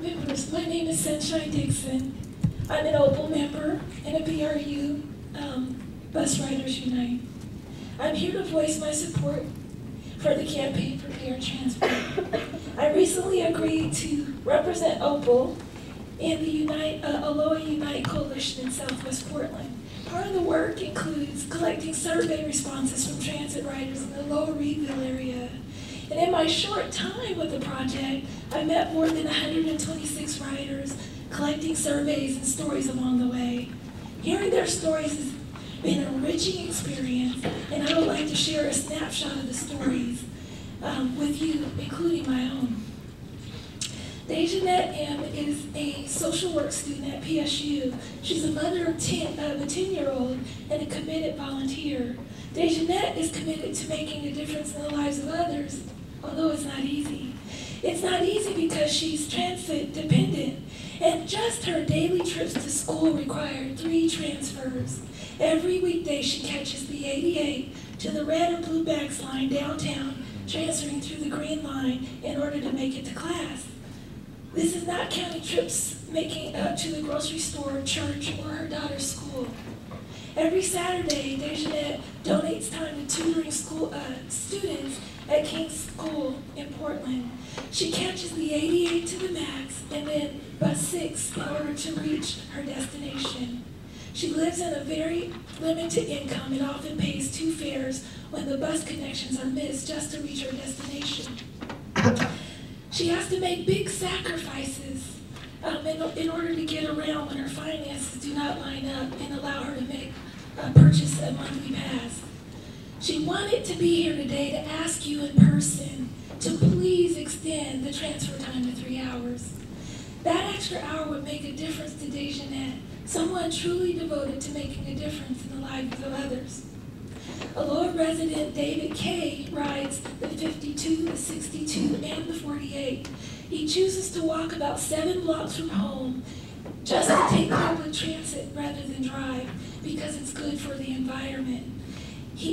members, my name is Sunshine Dixon. I'm an Opal member and a BRU Bus Riders Unite. I'm here to voice my support for the campaign for fair transport. I recently agreed to represent Opal in the Aloha Unite Coalition in Southwest Portland. Part of the work includes collecting survey responses from transit riders in the Lower Reedville area. And in my short time with the project, I met more than 126 riders, collecting surveys and stories along the way. Hearing their stories has been an enriching experience, and I would like to share a snapshot of the stories with you, including my own. Dejanette M. is a social work student at PSU. She's a mother of a 10-year-old and a committed volunteer. Dejanette is committed to making a difference in the lives of others, although it's not easy. It's not easy because she's transit dependent, and just her daily trips to school require 3 transfers. Every weekday she catches the 88 to the red or blue bags line downtown, transferring through the green line in order to make it to class. This is not counting trips making to the grocery store, church, or her daughter's school. Every Saturday, Dejanette donates time to tutoring school students at King's School in Portland. She catches the 88 to the max and then bus 6 in order to reach her destination. She lives on a very limited income and often pays 2 fares when the bus connections are missed just to reach her destination. She has to make big sacrifices in order to get around when her finances do not line up and allow her to purchase a monthly pass. She wanted to be here today to ask you in person to please extend the transfer time to 3 hours. That extra hour would make a difference to Dejanette, someone truly devoted to making a difference in the lives of others. Aloha resident David K. rides the 52, the 62, and the 48. He chooses to walk about 7 blocks from home just to take public transit rather than drive because it's good for the environment.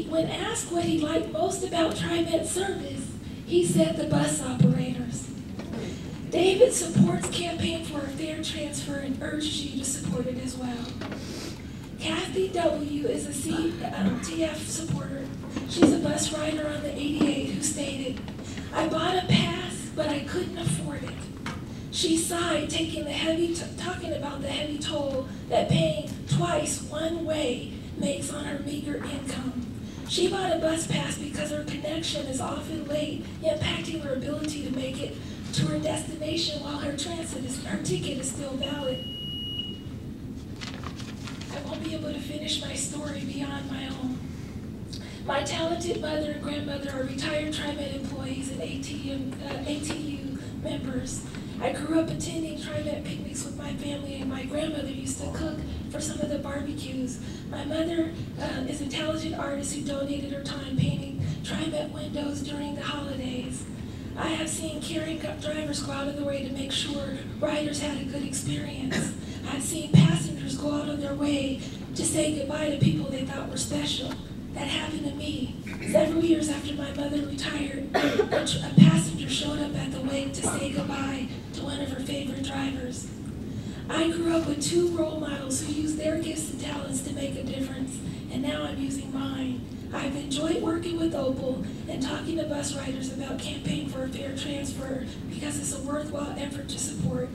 When asked what he liked most about TriMet service, he said the bus operators. David supports Campaign for a Fair Transfer and urges you to support it as well. Kathy W. is a CTF supporter. She's a bus rider on the 88 who stated, "I bought a pass, but I couldn't afford it." She sighed, talking about the heavy toll that paying twice one way makes on her meager income. She bought a bus pass because her connection is often late, impacting her ability to make it to her destination while her ticket is still valid. I won't be able to finish my story beyond my own. My talented mother and grandmother are retired TriMet employees and ATU members. I grew up attending TriMet picnics with my family, and my grandmother used to cook for some of the barbecues. My mother is a talented artist who donated her time painting TriMet windows during the holidays. I have seen caring drivers go out of their way to make sure riders had a good experience. I've seen passengers go out of their way to say goodbye to people they thought were special. That happened to me. Several years after my mother retired, a passenger showed up at the wake to say goodbye to one of her favorite drivers. I grew up with 2 role models who used their gifts and talents to make a difference, and now I'm using mine. I've enjoyed working with Opal and talking to bus riders about Campaign for a Fair Transfer because it's a worthwhile effort to support